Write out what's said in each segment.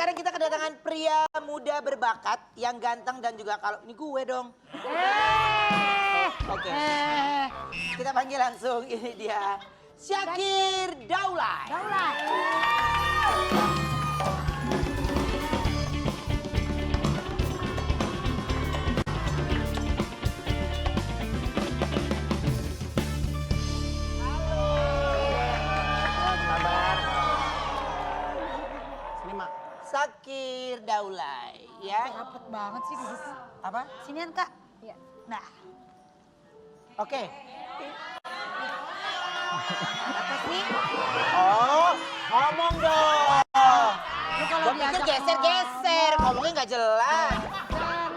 sekarang kita kedatangan pria muda berbakat yang ganteng dan juga kalau ini gue dong. Oke. Kita panggil langsung, ini dia Syakir Daulay. Syakir Daulay, ya. Rapet banget sih. Apa? Sinian Kak. Iya. Nah. Oke. Apa sih? Oh, ngomong dong. Lu kalau Gue pikir geser-geser, ngomongnya nggak jelas.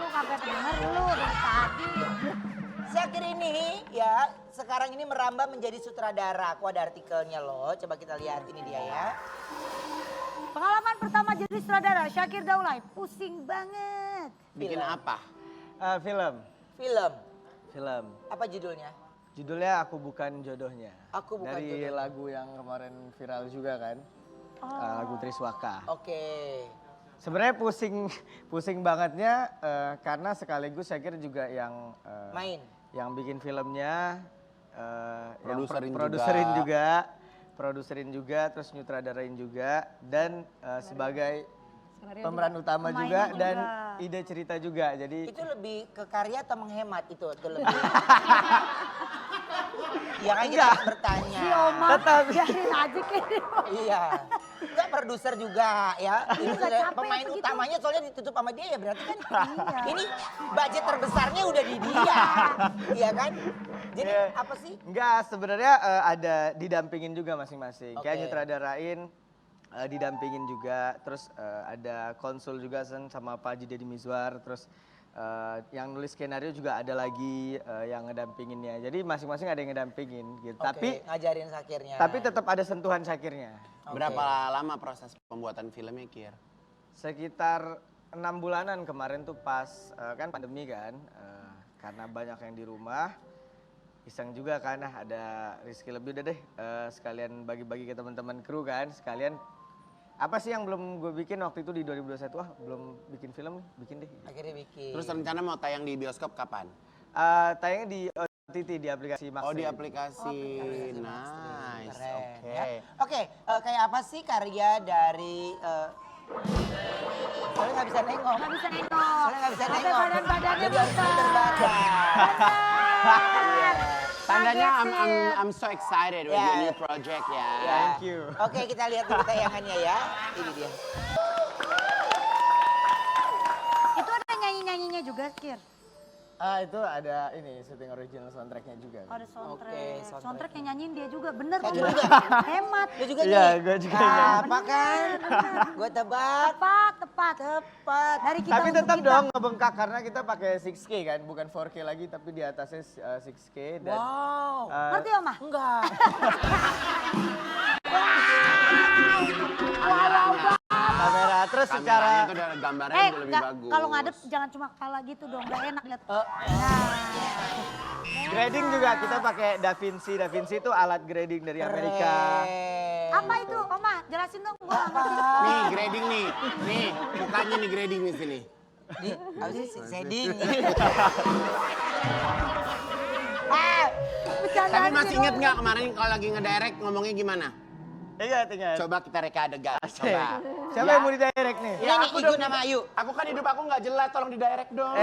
Lu kagak denger lu dari tadi. Syakir ini ya sekarang ini merambah menjadi sutradara. Aku ada artikelnya loh, coba kita lihat ini dia ya. Pengalaman pertama jadi sutradara Syakir Daulay. Pusing banget. Bikin apa? Film. Film. Apa judulnya? Judulnya Aku Bukan Jodohnya. Aku Bukan Dari Jodohnya. lagu yang kemarin viral juga kan. Lagu Triswaka. Oke. Sebenarnya pusing bangetnya karena sekaligus Syakir juga yang yang bikin filmnya, produserin juga, terus nyutradarain juga, dan sebagai pemeran utama juga, dan ide cerita juga. Jadi Itu lebih ke karya atau menghemat itu lebih? Iya kan kita harus bertanya. Si Oma biarin aja kayak Iya. Enggak produser juga ya. Ini nggak capek pemain begitu. utamanya soalnya ditutup sama dia ya berarti kan. Iya. Ini budget terbesarnya udah di dia. Iya kan? Jadi Iya. apa sih? enggak, sebenarnya ada didampingin juga masing-masing. Kayak Oke. nyutradarain, didampingin juga, terus ada konsul juga sama Pak Haji Deddy Mizwar, terus yang nulis skenario juga ada lagi yang ngedampinginnya. Jadi masing-masing ada yang ngedampingin gitu. Oke, ngajarin Syakirnya. Tapi tetap ada sentuhan Syakirnya. Oke. Berapa lama proses pembuatan filmnya, Kir? Sekitar 6 bulanan kemarin tuh pas kan pandemi kan, karena banyak yang di rumah. Iseng juga kan, ada rezeki lebih, udah deh sekalian bagi-bagi ke teman-teman kru kan, sekalian apa sih yang belum gue bikin waktu itu di 2021, belum bikin film nih, bikin deh. Akhirnya bikin. Terus rencana mau tayang di bioskop kapan? Tayangnya di OTT, di aplikasi Maxstream. Oh, di aplikasi. Nice. Keren, Oke. ya. Oke, kayak apa sih karya dari soalnya nggak bisa nengok. Nggak bisa nengok. Soalnya nggak bisa Sampai nengok. badan-badannya Jadi harus besar. puter badan. Tandanya Kaget I'm so excited with Yeah. your new project ya. Thank you. Oke, kita lihat dulu tayangannya ya. Ini dia. Itu ada nyanyi-nyanyinya juga, Kir. Itu ada ini syuting original soundtracknya juga. Oh, ada soundtrack. Oke, soundtrack. Soundtrack yang nyanyiin dia juga, bener Syakir Oma. juga? Hemat. Dia juga Iya, nih. gue juga nyanyi. Apa kan? Gue tebak. Tepat. Tepat. Dari kita Tapi untuk tetap kita. dong ngebengkak karena kita pakai 6K kan, bukan 4K lagi tapi di atasnya 6K dan Wow. Ngerti Oma? Enggak. kamera terus secara Kameranya itu udah gambarnya udah lebih bagus. kalau ngadep jangan cuma kepala gitu dong, gak enak lihat. Nah, grading juga kita pakai DaVinci itu alat grading dari Amerika. apa itu Oma? Jelasin dong, gua nggak ngerti. Nih grading nih. Nih, mukanya nih grading di sini. Di, apa sih? Shading. Bercandaan Tapi masih sih inget dong. nggak kemarin kalau lagi ngedirect ngomongnya gimana? Iya, Coba kita reka adegan. Asik. Coba. Siapa Ya. yang mau di direct nih? Ini nih Igun sama Ayu. Aku kan hidup aku nggak jelas, tolong di direct dong.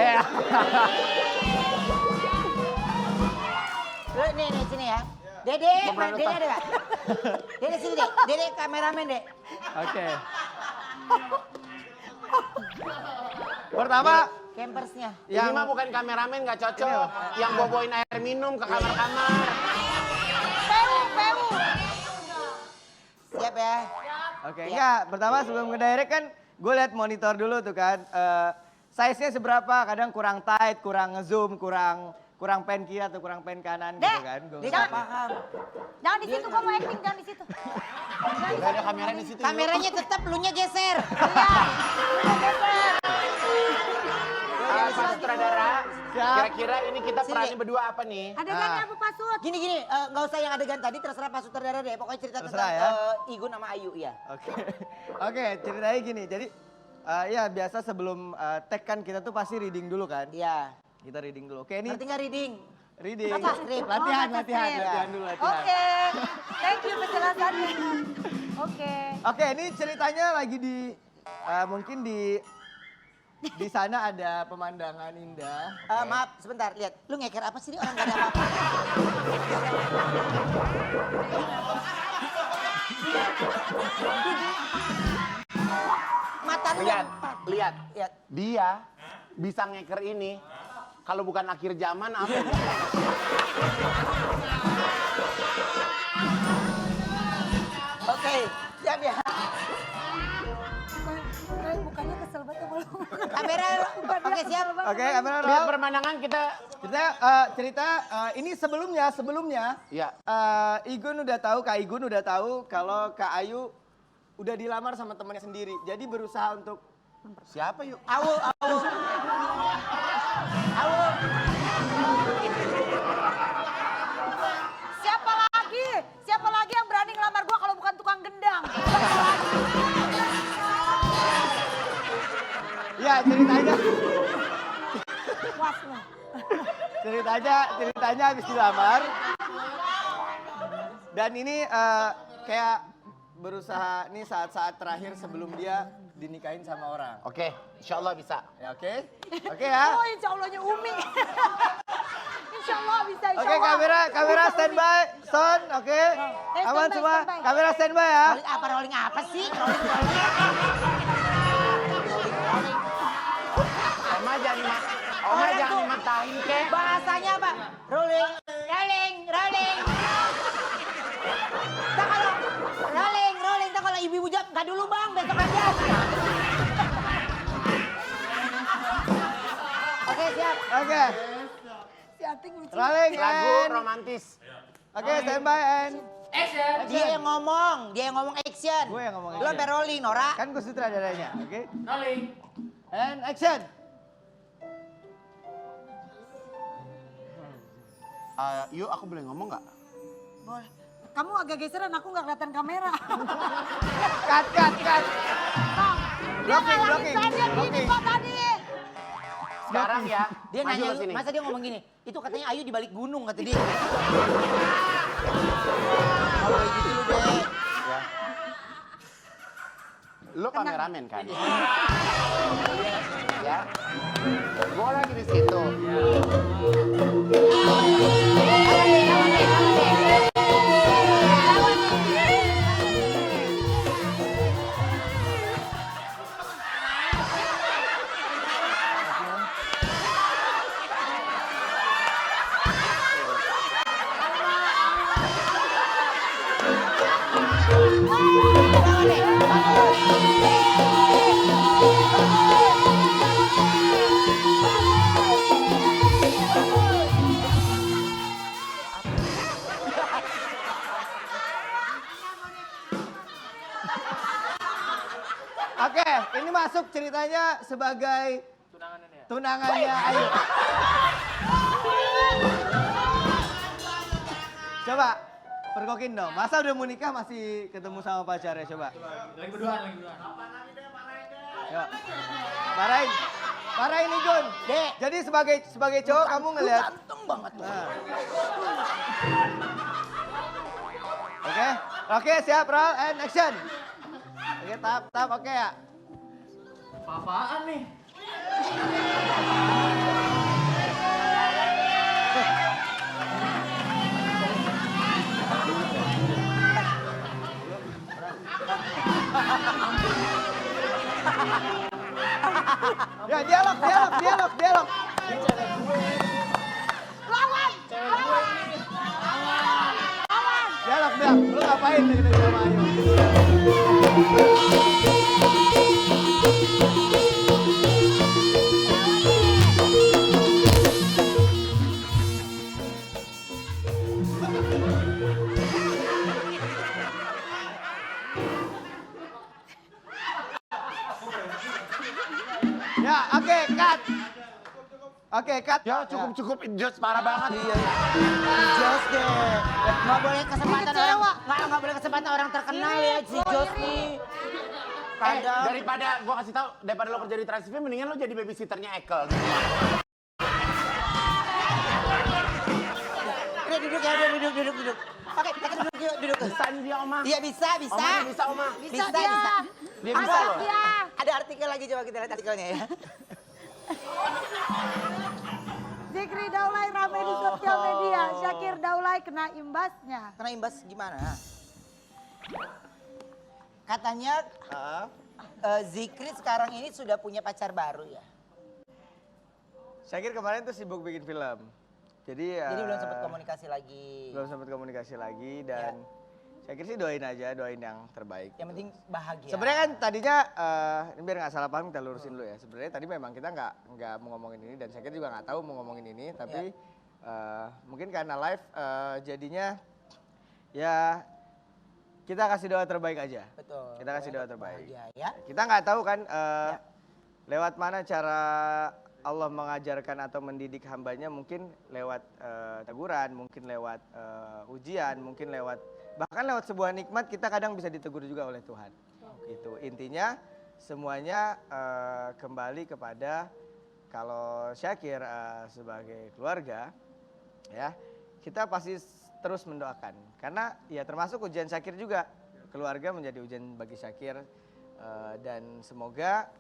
Lu nih sini ya. Dede, Dede ada gak? Dede sini deh. Dede kameramen deh. Oke. Pertama Campersnya. Ini mah bukan kameramen, nggak cocok. Yang boboin air minum ke kamar-kamar. Peu. Siap ya. Oke, enggak. Pertama sebelum ngedirect kan gue liat monitor dulu tuh kan. Size-nya seberapa, kadang kurang tight, kurang ngezoom, kurang pen kiri atau kurang pen kanan gitu Dek, kan. Dia gak paham. Jangan di situ, kamu acting jangan di situ. Nggak ada kamera di situ. Kameranya tetap, lu nya geser. Pak sutradara, kira-kira ini kita Sini. perannya berdua apa nih? Adegannya apa Pasut? Gini, nggak usah yang adegan tadi, terserah Pak Sutradara deh. Pokoknya cerita Terserah tentang ya. Igun sama Ayu ya. Oke, ceritanya gini. Jadi Ya biasa sebelum tag kan kita tuh pasti reading dulu kan. Iya. Kita reading dulu. Oke ini Ngerti nggak reading? reading. Baca skrip. Latihan, baca latihan, skrip. latihan dulu latihan. Oke, thank you penjelasannya. Oke. Oke, ini ceritanya lagi di mungkin di sana ada pemandangan indah. Maaf, sebentar, lihat. Lu ngeker apa sih? Ini orang gak ada apa-apa. Mata lu Lihat, empat. lihat. Lihat. Dia bisa ngeker ini. Kalau bukan akhir zaman apa? Oke, siap ya. Mukanya kesel banget sama lu. Kamera, oke siap. Oke, kamera Lihat roll. pemandangan kita. Cerita ini sebelumnya Ya. Igun udah tahu, Kak Igun udah tahu kalau Kak Ayu udah dilamar sama temannya sendiri. Jadi berusaha untuk Siapa yuk? Awu, awu. Awu. Siapa lagi? Siapa lagi yang berani ngelamar gua kalau bukan tukang gendang? ya ceritanya Was lu. ceritanya habis dilamar. Dan ini kayak berusaha nih saat-saat terakhir sebelum dia dinikahin sama orang. Oke, insya Allah bisa. Ya, oke? Oke ya. Oh insya Allahnya Umi. Insya Allah bisa, insya Oke, Allah. kamera standby, Son, oke. Aman standby, semua. standby. Kamera standby ya. Rolling apa sih? Rolling. Oma jangan dimatahin kek. Bahasanya apa? Rolling. Tak kalau rolling. Tak kalau ibu-ibu jawab, nggak dulu bang, besok aja. Oke, siap. Oke. Si Ating lucu. Rolling Lagu and. romantis. Oke, standby and. Dia yang ngomong action. Gue yang ngomong Lo action. sampai rolling, Nora. Kan gue sutradaranya, oke? Rolling. And action. Yuk, aku boleh ngomong nggak? Boleh. Kamu agak geseran, aku nggak kelihatan kamera. Cut. Dia Blocking, ngalangin saya gini blocking. kok tadi. Sekarang ya, Dia maju nanya ke lu, sini. masa dia ngomong gini? Itu katanya Ayu di balik gunung, kata dia. Kalau kayak gitu lu deh. Ya. Lo kameramen kan? Ya. Gue lagi di situ. Oke, ini masuk ceritanya sebagai tunangannya Ayu. Coba, pergokin dong. Masa udah mau nikah masih ketemu sama pacarnya, coba. Lagi berdua. Yuk. Marahin nih, Gun. Dek. Jadi sebagai cowok kamu ngelihat. Ganteng banget tuh. Nah. Oke, siap, roll and action. Oke, tap, oke ya. Apaan nih? Ya, dialog. Lawan. Dialog, Bang. Lu ngapain nih sama Ayu? Ya, oke, cut. Oke, cut. Ya cukup, Jos parah banget. Iya. Jos deh. Nggak boleh kesempatan Kecewa. orang, nggak boleh kesempatan orang terkenal ya si Jos nih. Kadang. Daripada gua kasih tahu, daripada lo kerja di Trans TV, mendingan lo jadi babysitternya Ekel. Udah duduk ya, udah duduk. Oke, kita duduk yuk, duduk. Bisa nih dia, Oma. Iya bisa. Oma bisa, Oma. Bisa dia. Dia bisa loh. Dia. Ada artikel lagi, coba kita lihat artikelnya ya. Zikri Daulay ramai di sosial media. Syakir Daulay kena imbasnya. Kena imbas gimana? Katanya Zikri sekarang ini sudah punya pacar baru ya. Syakir kemarin tuh sibuk bikin film. Jadi belum sempat komunikasi lagi. Belum sempat komunikasi lagi dan Syakir sih doain aja, doain yang terbaik. Yang penting bahagia. Sebenarnya kan tadinya, ini biar nggak salah paham kita lurusin dulu ya. Sebenarnya tadi memang kita nggak mau ngomongin ini dan Syakir juga nggak tahu mau ngomongin ini. Tapi mungkin karena live jadinya ya kita kasih doa terbaik aja. Betul. Kita kasih doa terbaik. Bahagia ya. Kita nggak tahu kan lewat mana cara Allah mengajarkan atau mendidik hambanya, mungkin lewat teguran, mungkin lewat ujian, mungkin bahkan lewat sebuah nikmat kita kadang bisa ditegur juga oleh Tuhan. Itu intinya semuanya kembali kepada kalau Syakir sebagai keluarga ya kita pasti terus mendoakan karena ya termasuk ujian Syakir juga, keluarga menjadi ujian bagi Syakir dan semoga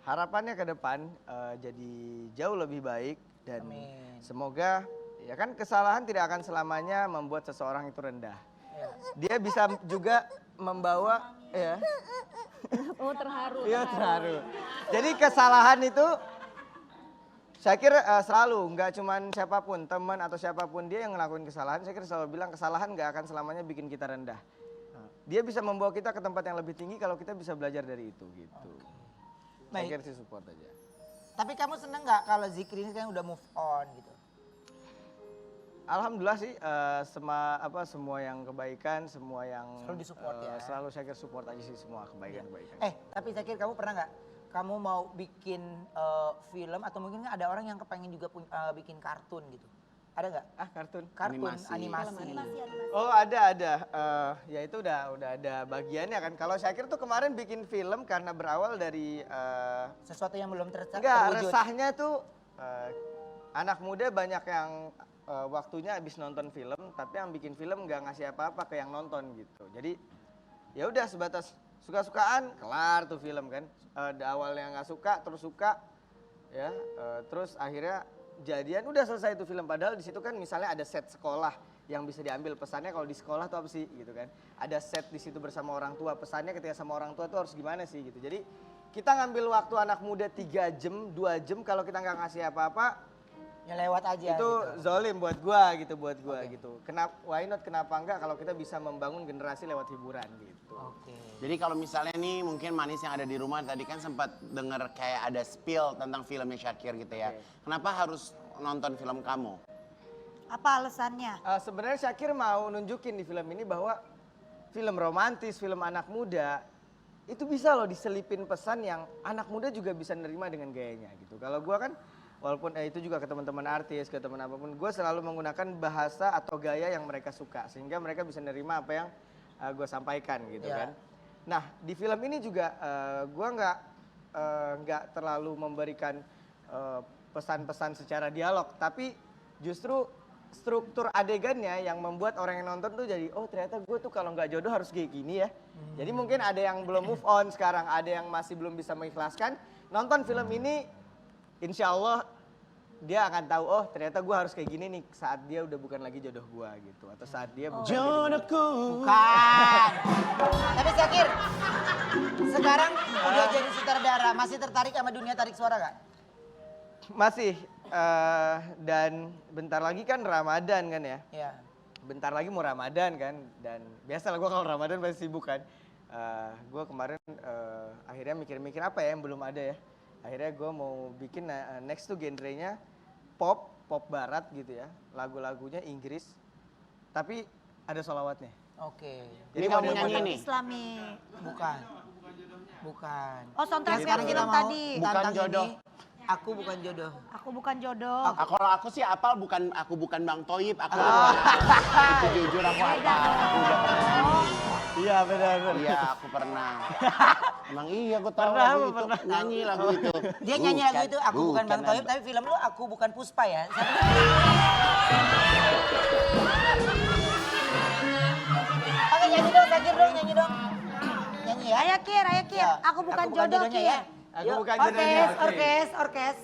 harapannya ke depan jadi jauh lebih baik dan semoga ya kan kesalahan tidak akan selamanya membuat seseorang itu rendah. Dia bisa juga membawa ya. Oh terharu. Iya terharu. Jadi kesalahan itu Syakir selalu nggak cuman siapapun teman atau siapapun dia yang ngelakuin kesalahan, Syakir selalu bilang kesalahan nggak akan selamanya bikin kita rendah. Dia bisa membawa kita ke tempat yang lebih tinggi kalau kita bisa belajar dari itu gitu. Syakir sih support aja. Tapi kamu seneng nggak kalau Zikri ini kan udah move on gitu? Alhamdulillah sih semua yang kebaikan, semua yang Selalu disupport ya? Selalu Syakir support aja sih semua kebaikan-kebaikan. Tapi Zikri kamu pernah nggak? Kamu mau bikin film atau mungkin ada orang yang kepengen juga bikin kartun gitu? Ada nggak? Kartun? Kartun, animasi. Oh ada. Ya itu udah ada bagiannya kan. Kalau Syakir tuh kemarin bikin film karena berawal dari Sesuatu yang belum terwujud. Resahnya tuh anak muda banyak yang waktunya habis nonton film, tapi yang bikin film nggak ngasih apa-apa ke yang nonton gitu. Jadi ya udah sebatas suka-sukaan, kelar tuh film kan. Awalnya nggak suka, terus suka, ya, terus akhirnya jadian udah selesai itu film. Padahal di situ kan misalnya ada set sekolah yang bisa diambil pesannya kalau di sekolah tuh apa sih gitu kan. Ada set di situ bersama orang tua, pesannya ketika sama orang tua tuh harus gimana sih gitu. Jadi kita ngambil waktu anak muda 3 jam, 2 jam kalau kita nggak ngasih apa-apa. Ya lewat aja Itu gitu. zolim buat gua gitu, gitu. Why not, kenapa enggak kalau kita bisa membangun generasi lewat hiburan gitu. Oke. Jadi kalau misalnya nih mungkin Manis yang ada di rumah tadi kan sempat denger kayak ada spill tentang filmnya Syakir gitu ya. Kenapa harus nonton film kamu? Apa alasannya? Sebenarnya Syakir mau nunjukin di film ini bahwa film romantis, film anak muda itu bisa loh diselipin pesan yang anak muda juga bisa nerima dengan gayanya gitu. Kalau gua kan walaupun itu juga ke teman-teman artis, ke teman apapun, gue selalu menggunakan bahasa atau gaya yang mereka suka sehingga mereka bisa nerima apa yang gue sampaikan gitu kan. Nah di film ini juga gue nggak terlalu memberikan pesan-pesan secara dialog, tapi justru struktur adegannya yang membuat orang yang nonton tuh jadi oh ternyata gue tuh kalau nggak jodoh harus kayak gini ya. Jadi mungkin ada yang belum move on sekarang, ada yang masih belum bisa mengikhlaskan, nonton film ini insya Allah dia akan tahu oh ternyata gue harus kayak gini nih saat dia udah bukan lagi jodoh gue gitu atau saat dia bukan Jodohku. Bukan. Tapi Syakir, sekarang udah jadi sutradara, masih tertarik sama dunia tarik suara gak? masih dan bentar lagi kan Ramadan kan ya. Iya. Bentar lagi mau Ramadan kan dan biasalah gue kalau Ramadan pasti sibuk kan. Gue kemarin akhirnya mikir-mikir apa ya yang belum ada ya. Akhirnya gue mau bikin next tuh genrenya pop barat gitu ya. Lagu-lagunya Inggris tapi ada sholawatnya. Oke. Ini kamu nyanyi nih? Islami. Bukan. Oh soundtrack Ya, sekarang kita film mau tadi. Bukan tantang jodoh. ini, Aku bukan jodoh. Aku bukan jodoh. Kalau aku sih apal aku bukan Bang Toyib, aku itu jujur aku apal. Aku udah pernah nyanyi. Iya Iya benar. Iya, aku pernah. Emang iya, aku tahu Pernah, lagu itu. pernah. Nyanyi lagu itu. Dia nyanyi lagu itu, aku bukan Bang Toyib, tapi film lu Aku Bukan Puspa ya. Oke, nyanyi dong, Syakir dong, nyanyi dong. Nyanyi ya. Ayo Kir, Ya, aku bukan jodoh jodohnya Kir. ya. Aku Yuk, bukan jodohnya. orkes.